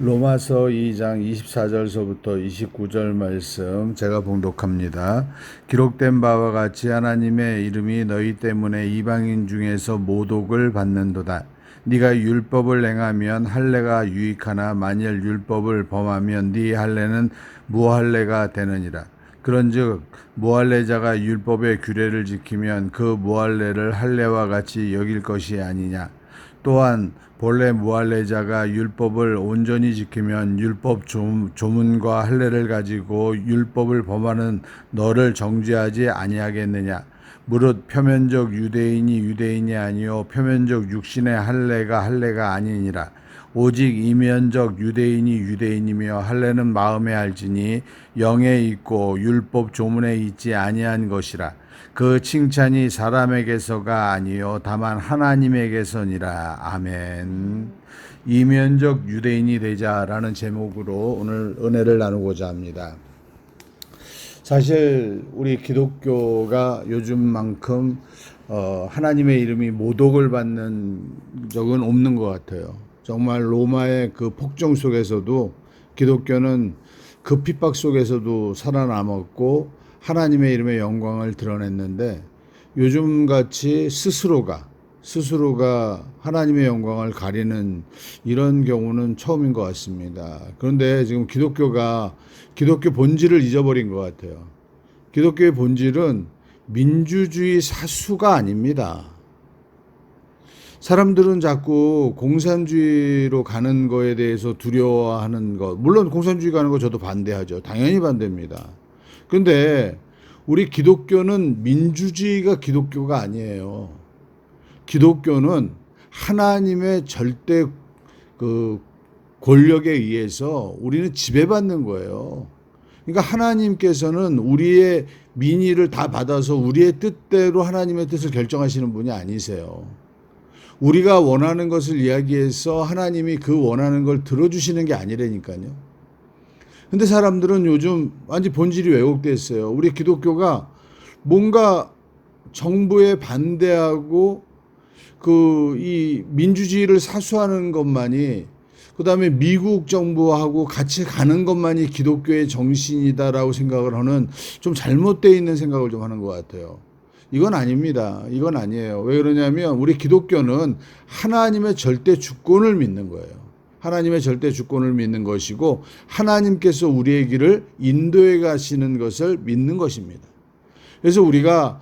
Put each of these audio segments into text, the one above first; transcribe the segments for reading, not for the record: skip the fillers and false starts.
로마서 2장 24절서부터 29절 말씀 제가 봉독합니다. 기록된 바와 같이 하나님의 이름이 너희 때문에 이방인 중에서 모독을 받는도다. 네가 율법을 행하면 할례가 유익하나 만일 율법을 범하면 네 할례는 무할례가 되느니라. 그런즉 무할례자가 율법의 규례를 지키면 그 무할례를 할례와 같이 여길 것이 아니냐. 또한 본래 무할례자가 율법을 온전히 지키면 율법 조문과 할례를 가지고 율법을 범하는 너를 정죄하지 아니하겠느냐. 무릇 표면적 유대인이 아니요 표면적 육신의 할례가 아니니라. 오직 이면적 유대인이며 할례는 마음에 알지니 영에 있고 율법 조문에 있지 아니한 것이라. 그 칭찬이 사람에게서가 아니요 다만 하나님에게서니라. 아멘. 이면적 유대인이 되자라는 제목으로 오늘 은혜를 나누고자 합니다. 사실 우리 기독교가 요즘만큼 하나님의 이름이 모독을 받는 적은 없는 것 같아요. 정말 로마의 그 폭정 속에서도 기독교는 그 핍박 속에서도 살아남았고 하나님의 이름의 영광을 드러냈는데, 요즘같이 스스로가 하나님의 영광을 가리는 이런 경우는 처음인 것 같습니다. 그런데 지금 기독교 본질을 잊어버린 것 같아요. 기독교의 본질은 민주주의 사수가 아닙니다. 사람들은 자꾸 공산주의로 가는 거에 대해서 두려워하는 것, 물론 공산주의 가는 거 저도 반대하죠. 당연히 반대입니다. 그런데 우리 기독교는 민주주의가 기독교가 아니에요. 기독교는 하나님의 절대 권력에 의해서 우리는 지배받는 거예요. 그러니까 하나님께서는 우리의 민의를 다 받아서 우리의 뜻대로 하나님의 뜻을 결정하시는 분이 아니세요. 우리가 원하는 것을 이야기해서 하나님이 그 원하는 걸 들어주시는 게 아니라니까요. 근데 사람들은 요즘 완전 본질이 왜곡됐어요. 우리 기독교가 뭔가 정부에 반대하고 이 민주주의를 사수하는 것만이, 그 다음에 미국 정부하고 같이 가는 것만이 기독교의 정신이다라고 생각을 하는 좀 잘못되어 있는 생각을 좀 하는 것 같아요. 이건 아닙니다. 이건 아니에요. 왜 그러냐면 우리 기독교는 하나님의 절대 주권을 믿는 거예요. 하나님의 절대 주권을 믿는 것이고 하나님께서 우리의 길을 인도해 가시는 것을 믿는 것입니다. 그래서 우리가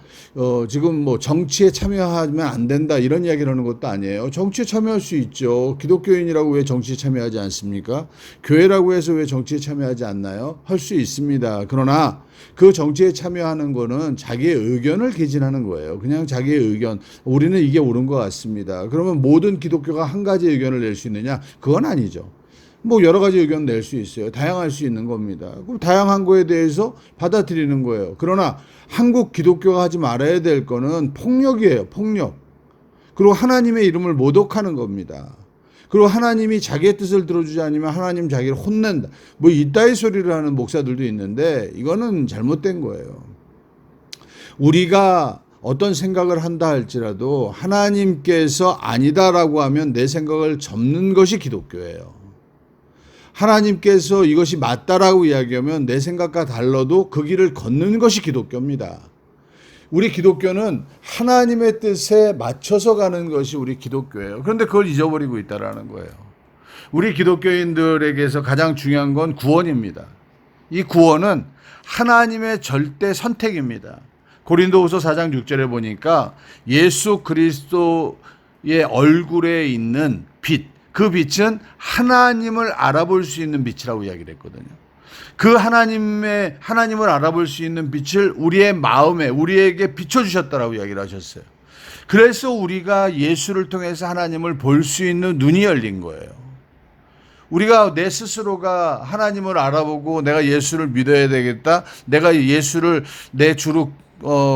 지금 정치에 참여하면 안 된다 이런 이야기를 하는 것도 아니에요. 정치에 참여할 수 있죠. 기독교인이라고 왜 정치에 참여하지 않습니까? 교회라고 해서 왜 정치에 참여하지 않나요? 할 수 있습니다. 그러나 그 정치에 참여하는 거는 자기의 의견을 개진하는 거예요. 그냥 자기의 의견, 우리는 이게 옳은 것 같습니다. 그러면 모든 기독교가 한 가지 의견을 낼 수 있느냐? 그건 아니죠. 여러 가지 의견 낼 수 있어요. 다양할 수 있는 겁니다. 그럼 다양한 거에 대해서 받아들이는 거예요. 그러나 한국 기독교가 하지 말아야 될 거는 폭력이에요. 폭력. 그리고 하나님의 이름을 모독하는 겁니다. 그리고 하나님이 자기의 뜻을 들어주지 않으면 하나님 자기를 혼낸다. 이따위 소리를 하는 목사들도 있는데 이거는 잘못된 거예요. 우리가 어떤 생각을 한다 할지라도 하나님께서 아니다라고 하면 내 생각을 접는 것이 기독교예요. 하나님께서 이것이 맞다라고 이야기하면 내 생각과 달라도 그 길을 걷는 것이 기독교입니다. 우리 기독교는 하나님의 뜻에 맞춰서 가는 것이 우리 기독교예요. 그런데 그걸 잊어버리고 있다는 거예요. 우리 기독교인들에게서 가장 중요한 건 구원입니다. 이 구원은 하나님의 절대 선택입니다. 고린도후서 4장 6절에 보니까 예수 그리스도의 얼굴에 있는 빛, 그 빛은 하나님을 알아볼 수 있는 빛이라고 이야기를 했거든요. 그 하나님을 알아볼 수 있는 빛을 우리의 마음에, 우리에게 비춰주셨다라고 이야기를 하셨어요. 그래서 우리가 예수를 통해서 하나님을 볼 수 있는 눈이 열린 거예요. 우리가 내 스스로가 하나님을 알아보고 내가 예수를 믿어야 되겠다, 내가 예수를 내 주로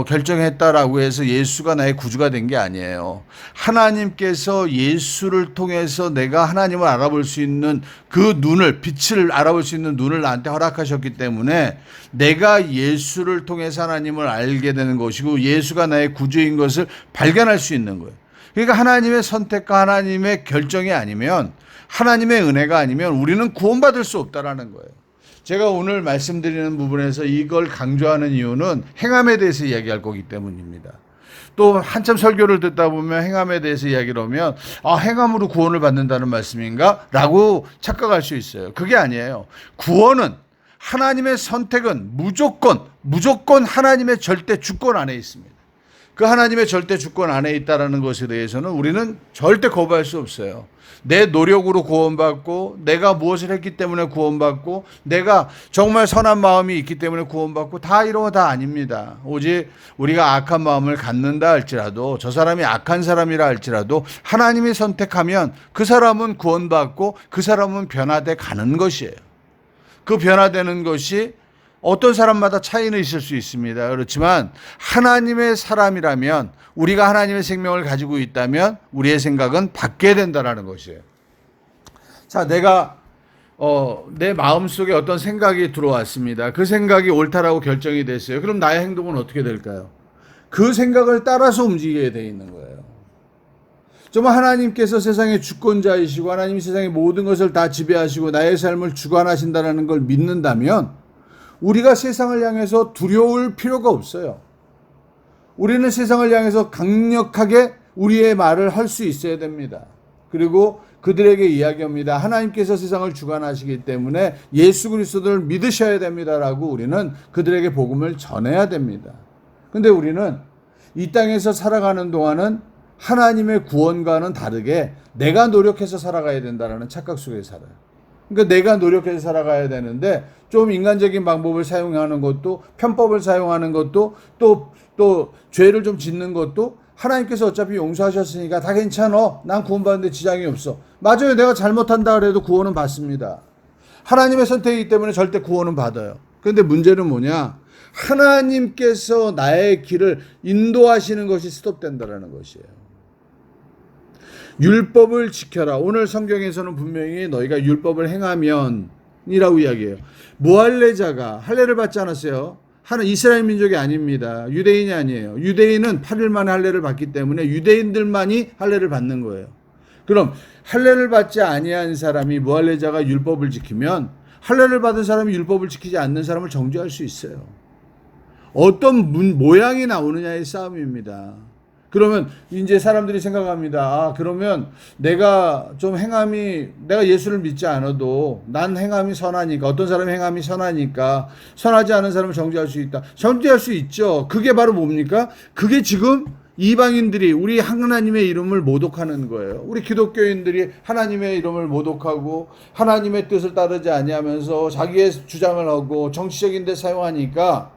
결정했다라고 해서 예수가 나의 구주가 된 게 아니에요. 하나님께서 예수를 통해서 내가 하나님을 알아볼 수 있는 그 눈을, 빛을 알아볼 수 있는 눈을 나한테 허락하셨기 때문에 내가 예수를 통해서 하나님을 알게 되는 것이고 예수가 나의 구주인 것을 발견할 수 있는 거예요. 그러니까 하나님의 선택과 하나님의 결정이 아니면 하나님의 은혜가 아니면 우리는 구원받을 수 없다라는 거예요. 제가 오늘 말씀드리는 부분에서 이걸 강조하는 이유는 행함에 대해서 이야기할 거기 때문입니다. 또 한참 설교를 듣다 보면 행함에 대해서 이야기를 하면 행함으로 구원을 받는다는 말씀인가? 라고 착각할 수 있어요. 그게 아니에요. 구원은 하나님의 선택은 무조건 하나님의 절대 주권 안에 있습니다. 그 하나님의 절대 주권 안에 있다는 것에 대해서는 우리는 절대 거부할 수 없어요. 내 노력으로 구원받고 내가 무엇을 했기 때문에 구원받고 내가 정말 선한 마음이 있기 때문에 구원받고 다 이런 거 다 아닙니다. 오직 우리가 악한 마음을 갖는다 할지라도 저 사람이 악한 사람이라 할지라도 하나님이 선택하면 그 사람은 구원받고 그 사람은 변화돼 가는 것이에요. 그 변화되는 것이 어떤 사람마다 차이는 있을 수 있습니다. 그렇지만 하나님의 사람이라면 우리가 하나님의 생명을 가지고 있다면 우리의 생각은 바뀌어야 된다는 것이에요. 자, 내가 내 마음속에 어떤 생각이 들어왔습니다. 그 생각이 옳다라고 결정이 됐어요. 그럼 나의 행동은 어떻게 될까요? 그 생각을 따라서 움직여야 돼 있는 거예요. 정말 하나님께서 세상의 주권자이시고 하나님이 세상의 모든 것을 다 지배하시고 나의 삶을 주관하신다는 걸 믿는다면 우리가 세상을 향해서 두려울 필요가 없어요. 우리는 세상을 향해서 강력하게 우리의 말을 할 수 있어야 됩니다. 그리고 그들에게 이야기합니다. 하나님께서 세상을 주관하시기 때문에 예수 그리스도를 믿으셔야 됩니다라고 우리는 그들에게 복음을 전해야 됩니다. 근데 우리는 이 땅에서 살아가는 동안은 하나님의 구원과는 다르게 내가 노력해서 살아가야 된다는 착각 속에 살아요. 그러니까 내가 노력해서 살아가야 되는데 좀 인간적인 방법을 사용하는 것도 편법을 사용하는 것도 또 죄를 좀 짓는 것도 하나님께서 어차피 용서하셨으니까 다 괜찮아. 난 구원받는데 지장이 없어. 맞아요. 내가 잘못한다 그래도 구원은 받습니다. 하나님의 선택이기 때문에 절대 구원은 받아요. 그런데 문제는 뭐냐? 하나님께서 나의 길을 인도하시는 것이 스톱된다는 것이에요. 율법을 지켜라. 오늘 성경에서는 분명히 너희가 율법을 행하면 이라고 이야기해요. 무할례자가 할례를 받지 않았어요. 이스라엘 민족이 아닙니다. 유대인이 아니에요. 유대인은 8일 만에 할례를 받기 때문에 유대인들만이 할례를 받는 거예요. 그럼 할례를 받지 아니한 사람이 무할례자가 율법을 지키면 할례를 받은 사람이 율법을 지키지 않는 사람을 정죄할 수 있어요. 어떤 모양이 나오느냐의 싸움입니다. 그러면 이제 사람들이 생각합니다. 그러면 내가 예수를 믿지 않아도 난 행함이 선하니까, 어떤 사람이 행함이 선하니까 선하지 않은 사람을 정죄할 수 있다. 정죄할 수 있죠. 그게 바로 뭡니까? 그게 지금 이방인들이 우리 하나님의 이름을 모독하는 거예요. 우리 기독교인들이 하나님의 이름을 모독하고 하나님의 뜻을 따르지 아니하면서 자기의 주장을 하고 정치적인 데 사용하니까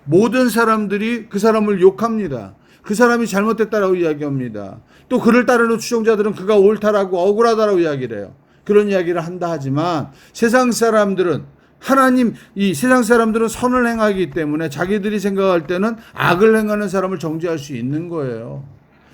모든 사람들이 그 사람을 욕합니다. 그 사람이 잘못됐다라고 이야기합니다. 또 그를 따르는 추종자들은 그가 옳다라고 억울하다라고 이야기를 해요. 그런 이야기를 한다 하지만 세상 사람들은 세상 사람들은 선을 행하기 때문에 자기들이 생각할 때는 악을 행하는 사람을 정죄할 수 있는 거예요.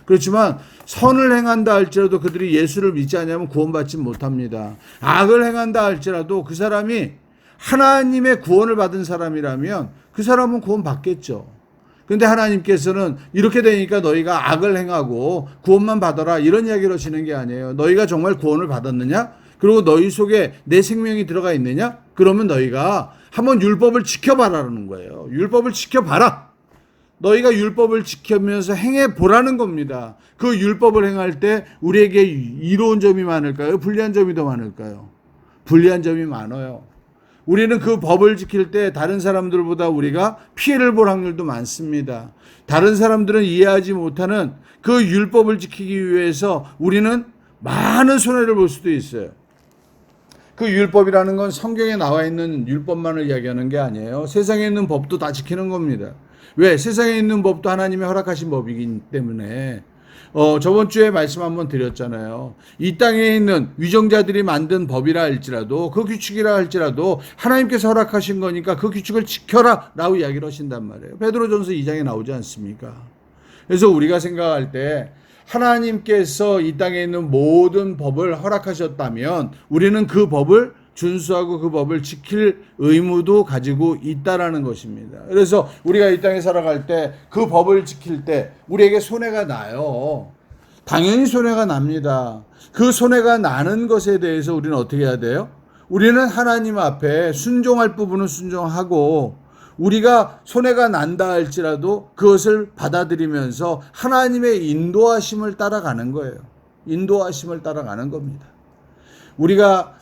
그렇지만 선을 행한다 할지라도 그들이 예수를 믿지 않으면 구원받지 못합니다. 악을 행한다 할지라도 그 사람이 하나님의 구원을 받은 사람이라면 그 사람은 구원받겠죠. 근데 하나님께서는 이렇게 되니까 너희가 악을 행하고 구원만 받아라 이런 이야기를 하시는 게 아니에요. 너희가 정말 구원을 받았느냐? 그리고 너희 속에 내 생명이 들어가 있느냐? 그러면 너희가 한번 율법을 지켜봐라는 거예요. 율법을 지켜봐라. 너희가 율법을 지키면서 행해보라는 겁니다. 그 율법을 행할 때 우리에게 이로운 점이 많을까요? 불리한 점이 더 많을까요? 불리한 점이 많아요. 우리는 그 법을 지킬 때 다른 사람들보다 우리가 피해를 볼 확률도 많습니다. 다른 사람들은 이해하지 못하는 그 율법을 지키기 위해서 우리는 많은 손해를 볼 수도 있어요. 그 율법이라는 건 성경에 나와 있는 율법만을 이야기하는 게 아니에요. 세상에 있는 법도 다 지키는 겁니다. 왜? 세상에 있는 법도 하나님이 허락하신 법이기 때문에. 저번 주에 말씀 한번 드렸잖아요. 이 땅에 있는 위정자들이 만든 법이라 할지라도 그 규칙이라 할지라도 하나님께서 허락하신 거니까 그 규칙을 지켜라 라고 이야기를 하신단 말이에요. 베드로전서 2장에 나오지 않습니까? 그래서 우리가 생각할 때 하나님께서 이 땅에 있는 모든 법을 허락하셨다면 우리는 그 법을 준수하고 그 법을 지킬 의무도 가지고 있다라는 것입니다. 그래서 우리가 이 땅에 살아갈 때 그 법을 지킬 때 우리에게 손해가 나요. 당연히 손해가 납니다. 그 손해가 나는 것에 대해서 우리는 어떻게 해야 돼요? 우리는 하나님 앞에 순종할 부분은 순종하고 우리가 손해가 난다 할지라도 그것을 받아들이면서 하나님의 인도하심을 따라가는 거예요. 인도하심을 따라가는 겁니다. 우리가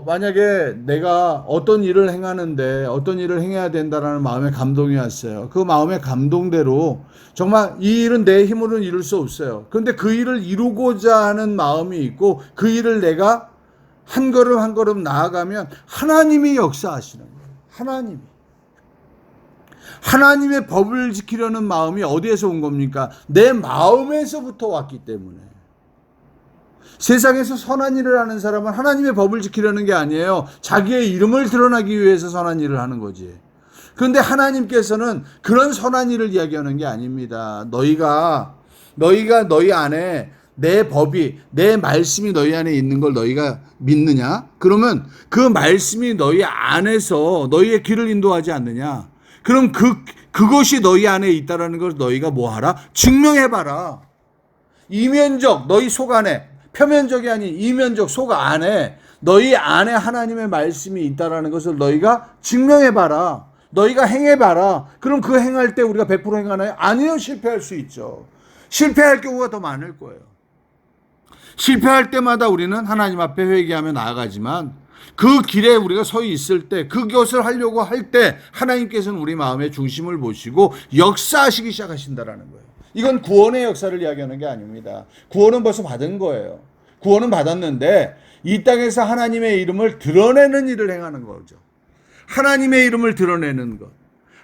만약에 내가 어떤 일을 행하는데 어떤 일을 행해야 된다라는 마음의 감동이 왔어요. 그 마음의 감동대로 정말 이 일은 내 힘으로는 이룰 수 없어요. 그런데 그 일을 이루고자 하는 마음이 있고 그 일을 내가 한 걸음 한 걸음 나아가면 하나님이 역사하시는 거예요. 하나님의 법을 지키려는 마음이 어디에서 온 겁니까? 내 마음에서부터 왔기 때문에. 세상에서 선한 일을 하는 사람은 하나님의 법을 지키려는 게 아니에요. 자기의 이름을 드러나기 위해서 선한 일을 하는 거지. 그런데 하나님께서는 그런 선한 일을 이야기하는 게 아닙니다. 너희가 너희 안에 내 법이, 내 말씀이 너희 안에 있는 걸 너희가 믿느냐? 그러면 그 말씀이 너희 안에서 너희의 길을 인도하지 않느냐? 그럼 그것이 너희 안에 있다라는 걸 너희가 뭐 하라? 증명해봐라. 이면적 너희 속 안에, 표면적이 아닌 이면적 속 안에 너희 안에 하나님의 말씀이 있다라는 것을 너희가 증명해봐라. 너희가 행해봐라. 그럼 그 행할 때 우리가 100% 행하나요? 아니요. 실패할 수 있죠. 실패할 경우가 더 많을 거예요. 실패할 때마다 우리는 하나님 앞에 회개하며 나아가지만 그 길에 우리가 서 있을 때 그것을 하려고 할 때 하나님께서는 우리 마음의 중심을 보시고 역사하시기 시작하신다라는 거예요. 이건 구원의 역사를 이야기하는 게 아닙니다. 구원은 벌써 받은 거예요. 구원은 받았는데 이 땅에서 하나님의 이름을 드러내는 일을 행하는 거죠. 하나님의 이름을 드러내는 것,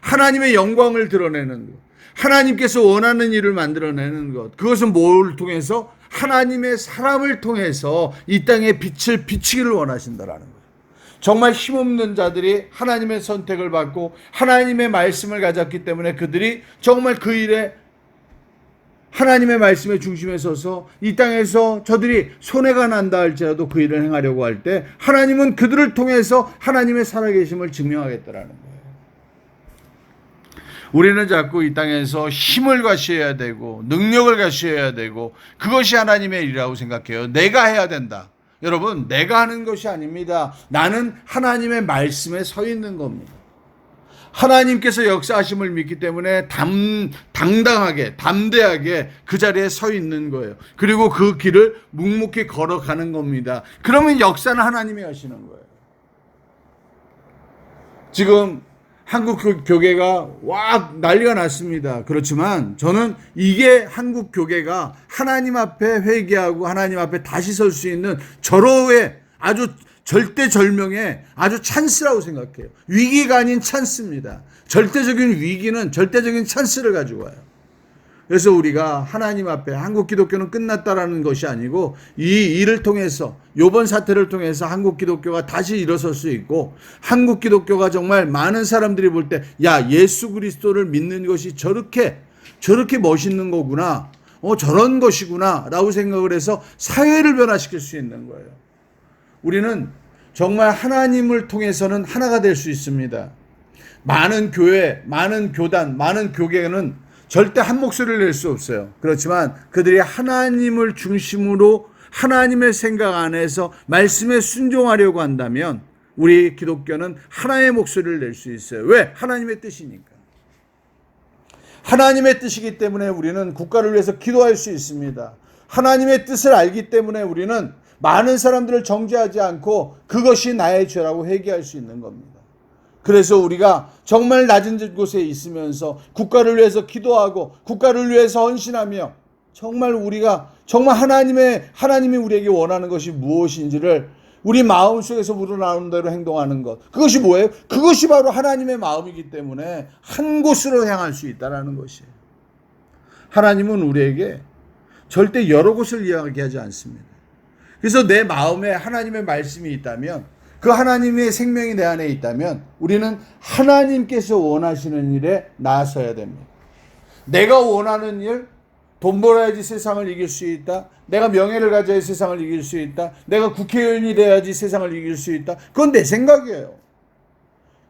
하나님의 영광을 드러내는 것, 하나님께서 원하는 일을 만들어내는 것. 그것은 뭘 통해서? 하나님의 사람을 통해서 이 땅에 빛을 비치기를 원하신다라는 거예요. 정말 힘없는 자들이 하나님의 선택을 받고 하나님의 말씀을 가졌기 때문에 그들이 정말 그 일에 하나님의 말씀의 중심에 서서 이 땅에서 저들이 손해가 난다 할지라도 그 일을 행하려고 할 때 하나님은 그들을 통해서 하나님의 살아계심을 증명하겠다라는 거예요. 우리는 자꾸 이 땅에서 힘을 과시해야 되고 능력을 과시해야 되고 그것이 하나님의 일이라고 생각해요. 내가 해야 된다. 여러분, 내가 하는 것이 아닙니다. 나는 하나님의 말씀에 서 있는 겁니다. 하나님께서 역사하심을 믿기 때문에 당당하게 담대하게 그 자리에 서 있는 거예요. 그리고 그 길을 묵묵히 걸어가는 겁니다. 그러면 역사는 하나님이 하시는 거예요. 지금 한국 교계가 난리가 났습니다. 그렇지만 저는 이게 한국 교계가 하나님 앞에 회개하고 하나님 앞에 다시 설 수 있는 절호의 아주 절대절명의 아주 찬스라고 생각해요. 위기가 아닌 찬스입니다. 절대적인 위기는 절대적인 찬스를 가지고 와요. 그래서 우리가 하나님 앞에 한국 기독교는 끝났다라는 것이 아니고 이 일을 통해서 이번 사태를 통해서 한국 기독교가 다시 일어설 수 있고 한국 기독교가 정말 많은 사람들이 볼 때 야, 예수 그리스도를 믿는 것이 저렇게 멋있는 거구나. 저런 것이구나 라고 생각을 해서 사회를 변화시킬 수 있는 거예요. 우리는 정말 하나님을 통해서는 하나가 될 수 있습니다. 많은 교회, 많은 교단, 많은 교계는 절대 한 목소리를 낼 수 없어요. 그렇지만 그들이 하나님을 중심으로 하나님의 생각 안에서 말씀에 순종하려고 한다면 우리 기독교는 하나의 목소리를 낼 수 있어요. 왜? 하나님의 뜻이니까. 하나님의 뜻이기 때문에 우리는 국가를 위해서 기도할 수 있습니다. 하나님의 뜻을 알기 때문에 우리는 많은 사람들을 정죄하지 않고 그것이 나의 죄라고 회개할 수 있는 겁니다. 그래서 우리가 정말 낮은 곳에 있으면서 국가를 위해서 기도하고 국가를 위해서 헌신하며 정말 하나님이 우리에게 원하는 것이 무엇인지를 우리 마음속에서 우러나오는 대로 행동하는 것. 그것이 뭐예요? 그것이 바로 하나님의 마음이기 때문에 한 곳으로 향할 수 있다는 것이에요. 하나님은 우리에게 절대 여러 곳을 이야기하지 않습니다. 그래서 내 마음에 하나님의 말씀이 있다면 그 하나님의 생명이 내 안에 있다면 우리는 하나님께서 원하시는 일에 나서야 됩니다. 내가 원하는 일, 돈 벌어야지 세상을 이길 수 있다. 내가 명예를 가져야 세상을 이길 수 있다. 내가 국회의원이 돼야지 세상을 이길 수 있다. 그건 내 생각이에요.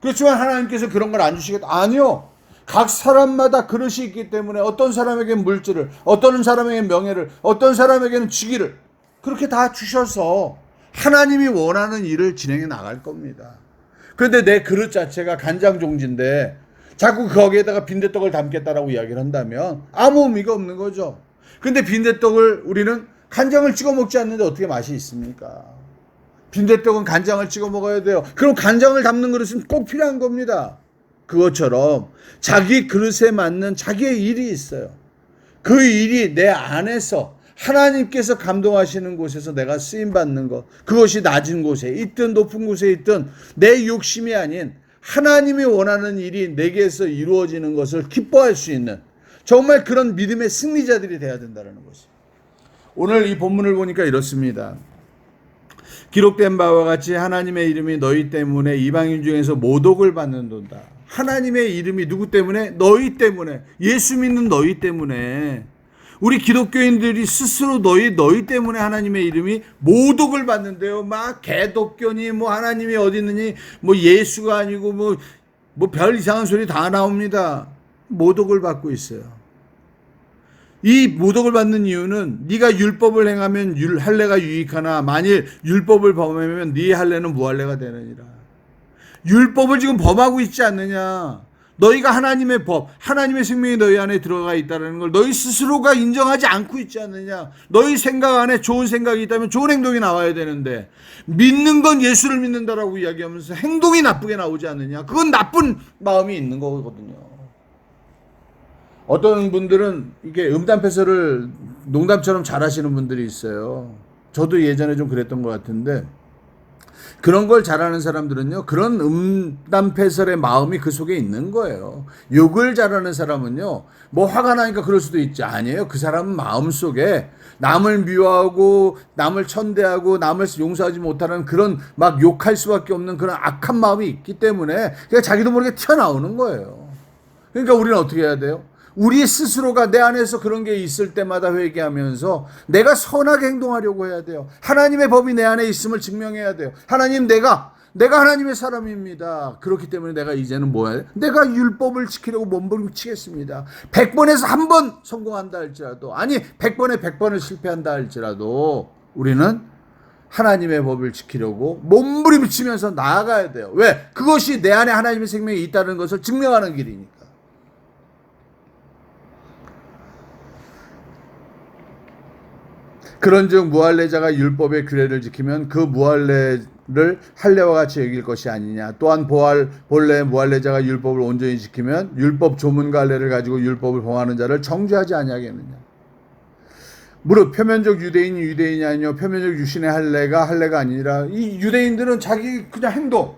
그렇지만 하나님께서 그런 걸 안 주시겠다. 아니요. 각 사람마다 그릇이 있기 때문에 어떤 사람에게는 물질을, 어떤 사람에게는 명예를, 어떤 사람에게는 직위를 그렇게 다 주셔서 하나님이 원하는 일을 진행해 나갈 겁니다. 그런데 내 그릇 자체가 간장종지인데 자꾸 거기에다가 빈대떡을 담겠다라고 이야기를 한다면 아무 의미가 없는 거죠. 근데 빈대떡을 우리는 간장을 찍어 먹지 않는데 어떻게 맛이 있습니까? 빈대떡은 간장을 찍어 먹어야 돼요. 그럼 간장을 담는 그릇은 꼭 필요한 겁니다. 그것처럼 자기 그릇에 맞는 자기의 일이 있어요. 그 일이 내 안에서 하나님께서 감동하시는 곳에서 내가 쓰임받는 것, 그것이 낮은 곳에 있든 높은 곳에 있든 내 욕심이 아닌 하나님이 원하는 일이 내게서 이루어지는 것을 기뻐할 수 있는 정말 그런 믿음의 승리자들이 되어야 된다는 것이죠. 오늘 이 본문을 보니까 이렇습니다. 기록된 바와 같이 하나님의 이름이 너희 때문에 이방인 중에서 모독을 받는도다. 하나님의 이름이 누구 때문에? 너희 때문에. 예수 믿는 너희 때문에. 우리 기독교인들이 스스로 너희 때문에 하나님의 이름이 모독을 받는데요. 막 개독교니 뭐 하나님이 어디 있느니 뭐 예수가 아니고 뭐 별 이상한 소리 다 나옵니다. 모독을 받고 있어요. 이 모독을 받는 이유는 네가 율법을 행하면 할례가 유익하나 만일 율법을 범하면 네 할례는 무할례가 되느니라. 율법을 지금 범하고 있지 않느냐. 너희가 하나님의 법, 하나님의 생명이 너희 안에 들어가 있다는 걸 너희 스스로가 인정하지 않고 있지 않느냐. 너희 생각 안에 좋은 생각이 있다면 좋은 행동이 나와야 되는데 믿는 건 예수를 믿는다라고 이야기하면서 행동이 나쁘게 나오지 않느냐. 그건 나쁜 마음이 있는 거거든요. 어떤 분들은 이게 음담패설을 농담처럼 잘하시는 분들이 있어요. 저도 예전에 좀 그랬던 것 같은데 그런 걸 잘하는 사람들은요, 그런 음담패설의 마음이 그 속에 있는 거예요. 욕을 잘하는 사람은요, 뭐 화가 나니까 그럴 수도 있지. 아니에요. 그 사람은 마음속에 남을 미워하고 남을 천대하고 남을 용서하지 못하는 그런 막 욕할 수밖에 없는 그런 악한 마음이 있기 때문에 그냥 자기도 모르게 튀어나오는 거예요. 그러니까 우리는 어떻게 해야 돼요? 우리 스스로가 내 안에서 그런 게 있을 때마다 회개하면서 내가 선하게 행동하려고 해야 돼요. 하나님의 법이 내 안에 있음을 증명해야 돼요. 하나님, 내가 하나님의 사람입니다. 그렇기 때문에 내가 이제는 뭐 해야 돼? 내가 율법을 지키려고 몸부림치겠습니다. 100번에서 1번 성공한다 할지라도, 아니 100번에 100번을 실패한다 할지라도 우리는 하나님의 법을 지키려고 몸부림치면서 나아가야 돼요. 왜? 그것이 내 안에 하나님의 생명이 있다는 것을 증명하는 길이니까. 그런즉 무할례자가 율법의 규례를 지키면 그 무할례를 할례와 같이 여길 것이 아니냐. 또한 본래 무할례자가 율법을 온전히 지키면 율법 조문과 할례를 가지고 율법을 범하는 자를 정죄하지 아니하겠느냐. 무릇 표면적 유대인이 유대인이 아니요 표면적 유신의 할례가 아니라 이 유대인들은 자기 그냥 행동.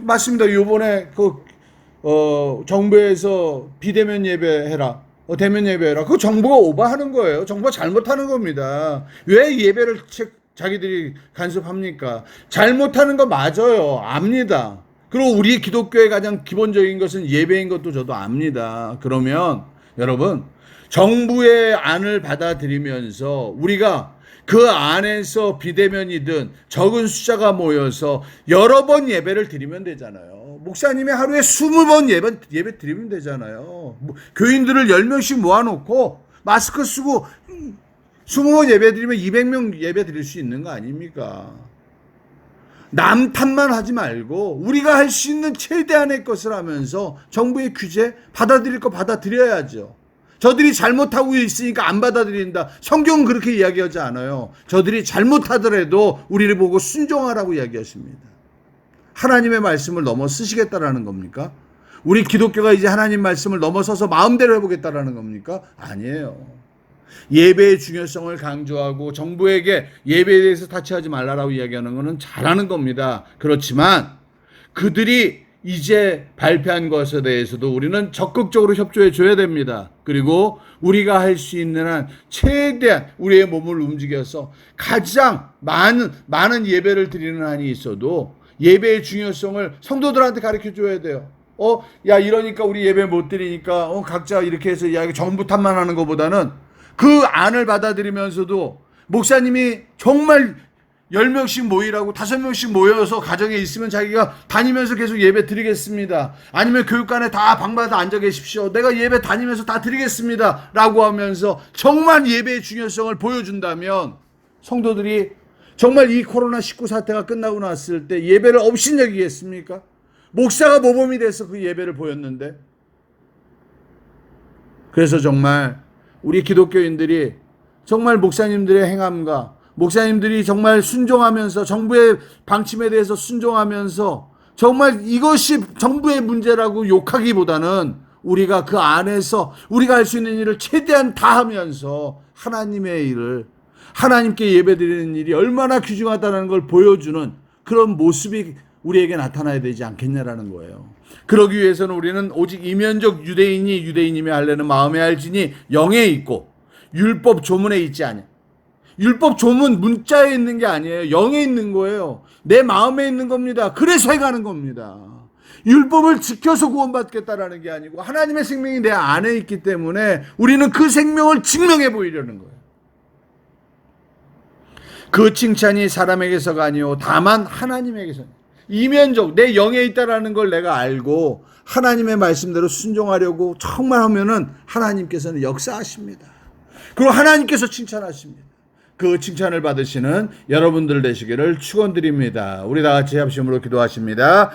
맞습니다. 요번에 정부에서 비대면 예배해라. 대면 예배라. 그 정부가 오버하는 거예요. 정부가 잘못하는 겁니다. 왜 예배를 자기들이 간섭합니까? 잘못하는 거 맞아요. 압니다. 그리고 우리 기독교의 가장 기본적인 것은 예배인 것도 저도 압니다. 그러면 여러분, 정부의 안을 받아들이면서 우리가 그 안에서 비대면이든 적은 숫자가 모여서 여러 번 예배를 드리면 되잖아요. 목사님이 하루에 20번 예배 드리면 되잖아요. 교인들을 10명씩 모아놓고 마스크 쓰고 20번 예배 드리면 200명 예배 드릴 수 있는 거 아닙니까? 남 탓만 하지 말고 우리가 할 수 있는 최대한의 것을 하면서 정부의 규제 받아들일 거 받아들여야죠. 저들이 잘못하고 있으니까 안 받아들인다. 성경은 그렇게 이야기하지 않아요. 저들이 잘못하더라도 우리를 보고 순종하라고 이야기하십니다. 하나님의 말씀을 넘어 쓰시겠다라는 겁니까? 우리 기독교가 이제 하나님 말씀을 넘어서서 마음대로 해보겠다라는 겁니까? 아니에요. 예배의 중요성을 강조하고 정부에게 예배에 대해서 타치하지 말라라고 이야기하는 것은 잘하는 겁니다. 그렇지만 그들이 이제 발표한 것에 대해서도 우리는 적극적으로 협조해 줘야 됩니다. 그리고 우리가 할 수 있는 한 최대한 우리의 몸을 움직여서 가장 많은 예배를 드리는 한이 있어도 예배의 중요성을 성도들한테 가르쳐 줘야 돼요. 야, 이러니까 우리 예배 못 드리니까 각자 이렇게 해서 이야기 정부 탓만 하는 것보다는 그 안을 받아들이면서도 목사님이 정말 10명씩 모이라고 5명씩 모여서 가정에 있으면 자기가 다니면서 계속 예배 드리겠습니다. 아니면 교육관에 다 방마다 앉아 계십시오. 내가 예배 다니면서 다 드리겠습니다. 라고 하면서 정말 예배의 중요성을 보여준다면 성도들이 정말 이 코로나19 사태가 끝나고 났을 때 예배를 업신여기겠습니까? 목사가 모범이 돼서 그 예배를 보였는데. 그래서 정말 우리 기독교인들이 정말 목사님들의 행함과 목사님들이 정말 순종하면서 정부의 방침에 대해서 순종하면서 정말 이것이 정부의 문제라고 욕하기보다는 우리가 그 안에서 우리가 할 수 있는 일을 최대한 다 하면서 하나님의 일을 하나님께 예배드리는 일이 얼마나 귀중하다는 걸 보여주는 그런 모습이 우리에게 나타나야 되지 않겠냐라는 거예요. 그러기 위해서는 우리는 오직 이면적 유대인이 유대인임에 할례는 마음에 알지니 영에 있고 율법 조문에 있지 않냐. 율법 조문 문자에 있는 게 아니에요. 영에 있는 거예요. 내 마음에 있는 겁니다. 그래서 해가는 겁니다. 율법을 지켜서 구원받겠다라는 게 아니고 하나님의 생명이 내 안에 있기 때문에 우리는 그 생명을 증명해 보이려는 거예요. 그 칭찬이 사람에게서가 아니요 다만 하나님에게서. 이면적 내 영에 있다라는 걸 내가 알고 하나님의 말씀대로 순종하려고 정말 하면은 하나님께서는 역사하십니다. 그리고 하나님께서 칭찬하십니다. 그 칭찬을 받으시는 여러분들 되시기를 축원드립니다. 우리 다 같이 합심으로 기도하십니다.